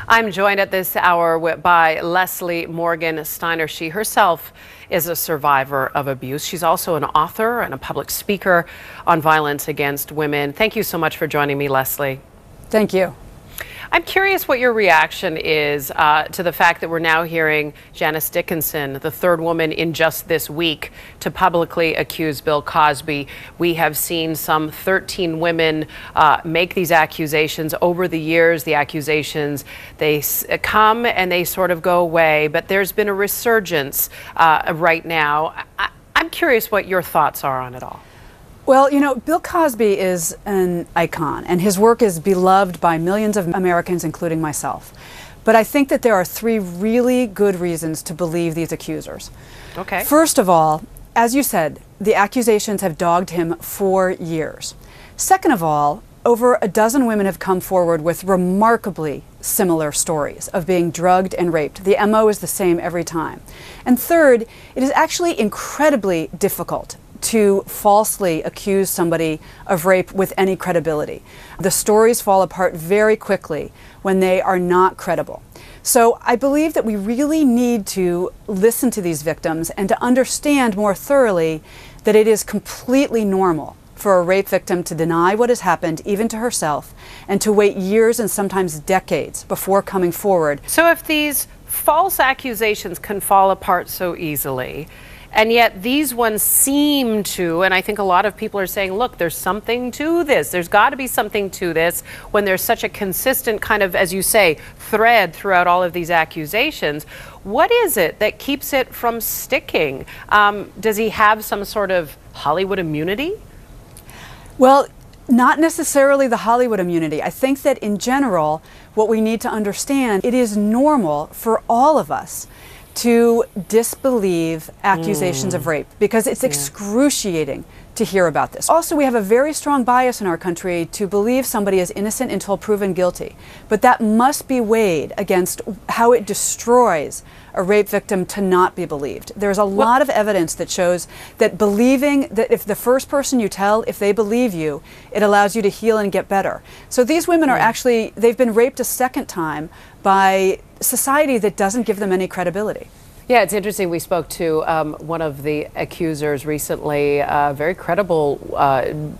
I'm joined at this hour by Leslie Morgan Steiner. She herself is a survivor of abuse. She's also an author and a public speaker on violence against women. Thank you so much for joining me, Leslie. Thank you. I'm curious what your reaction is to the fact that we're now hearing Janice Dickinson, the third woman in just this week to publicly accuse Bill Cosby. We have seen some 13 women make these accusations over the years. The accusations, they come and they sort of go away, but there's been a resurgence right now. I'm curious what your thoughts are on it all. Well, you know, Bill Cosby is an icon, and his work is beloved by millions of Americans, including myself. But I think that there are three really good reasons to believe these accusers. Okay. First of all, as you said, the accusations have dogged him for years. Second of all, over a dozen women have come forward with remarkably similar stories of being drugged and raped. The MO is the same every time. And third, it is actually incredibly difficult to falsely accuse somebody of rape with any credibility. The stories fall apart very quickly when they are not credible. So I believe that we really need to listen to these victims and to understand more thoroughly that it is completely normal for a rape victim to deny what has happened, even to herself, and to wait years and sometimes decades before coming forward. So if these false accusations can fall apart so easily, and yet these ones seem to, and I think a lot of people are saying, look, there's something to this. There's got to be something to this when there's such a consistent kind of, as you say, thread throughout all of these accusations. What is it that keeps it from sticking? Does he have some sort of Hollywood immunity? Well, not necessarily the Hollywood immunity. I think that in general, what we need to understand, it is normal for all of us to disbelieve accusations of rape, because it's excruciating to hear about this. Also, we have a very strong bias in our country to believe somebody is innocent until proven guilty, but that must be weighed against how it destroys a rape victim to not be believed. There's a lot of evidence that shows that believing, that if the first person you tell, if they believe you, it allows you to heal and get better. So these women are actually, they've been raped a second time by society that doesn't give them any credibility. Yeah, it's interesting. We spoke to one of the accusers recently, a very credible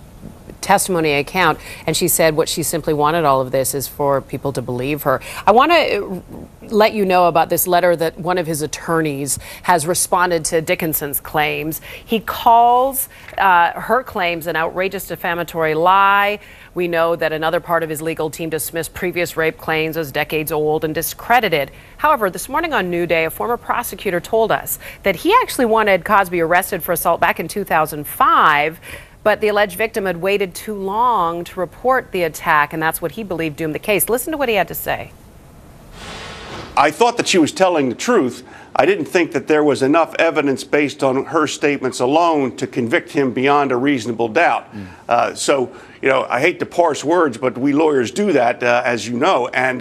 testimony account, and she said what she simply wanted all of this is for people to believe her. I want to let you know about this letter that one of his attorneys has responded to Dickinson's claims. He calls her claims an outrageous defamatory lie. We know that another part of his legal team dismissed previous rape claims as decades old and discredited. However, this morning on New Day, a former prosecutor told us that he actually wanted Cosby arrested for assault back in 2005, but the alleged victim had waited too long to report the attack, and that's what he believed doomed the case. Listen to what he had to say. I thought that she was telling the truth. I didn't think that there was enough evidence based on her statements alone to convict him beyond a reasonable doubt. So, you know, I hate to parse words, but we lawyers do that, as you know. And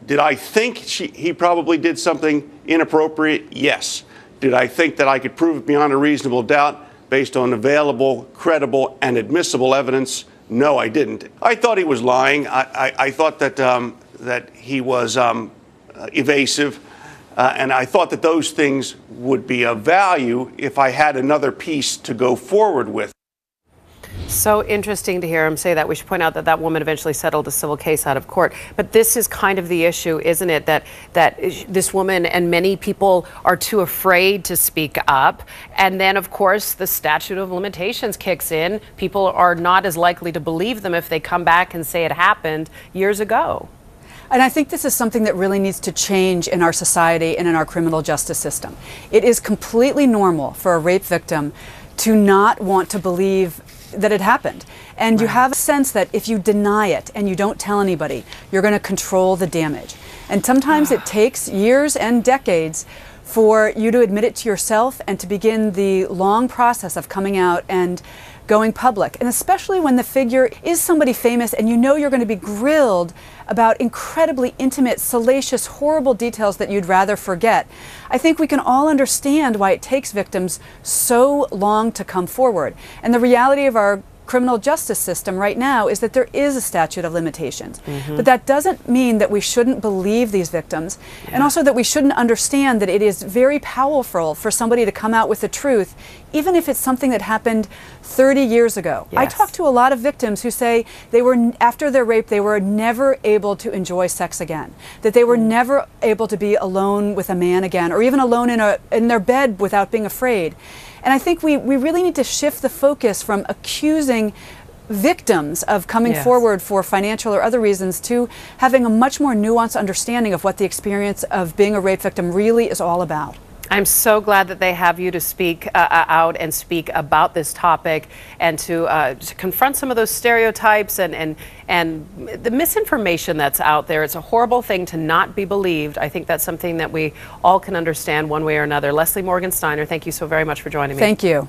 did I think he probably did something inappropriate? Yes. Did I think that I could prove it beyond a reasonable doubt based on available, credible, and admissible evidence? No, I didn't. I thought he was lying. I thought that that he was evasive, and I thought that those things would be of value if I had another piece to go forward with. So interesting to hear him say that. We should point out that that woman eventually settled a civil case out of court. But this is kind of the issue, isn't it? That this woman and many people are too afraid to speak up. And then, of course, the statute of limitations kicks in. People are not as likely to believe them if they come back and say it happened years ago. And I think this is something that really needs to change in our society and in our criminal justice system. It is completely normal for a rape victim to not want to believe that it happened. And you have a sense that if you deny it and you don't tell anybody, you're going to control the damage. And sometimes it takes years and decades for you to admit it to yourself and to begin the long process of coming out and going public. And especially when the figure is somebody famous and you know you're going to be grilled about incredibly intimate, salacious, horrible details that you'd rather forget. I think we can all understand why it takes victims so long to come forward. And the reality of our criminal justice system right now is that there is a statute of limitations. But that doesn't mean that we shouldn't believe these victims, and also that we shouldn't understand that it is very powerful for somebody to come out with the truth, even if it's something that happened 30 years ago. I talked to a lot of victims who say they were, after their rape, they were never able to enjoy sex again, that they were never able to be alone with a man again, or even alone in their bed without being afraid. And I think we really need to shift the focus from accusing victims of coming forward for financial or other reasons to having a much more nuanced understanding of what the experience of being a rape victim really is all about. I'm so glad that they have you to speak out and speak about this topic, and to confront some of those stereotypes and the misinformation that's out there. It's a horrible thing to not be believed. I think that's something that we all can understand one way or another. Leslie Morgan Steiner, thank you so very much for joining me. Thank you.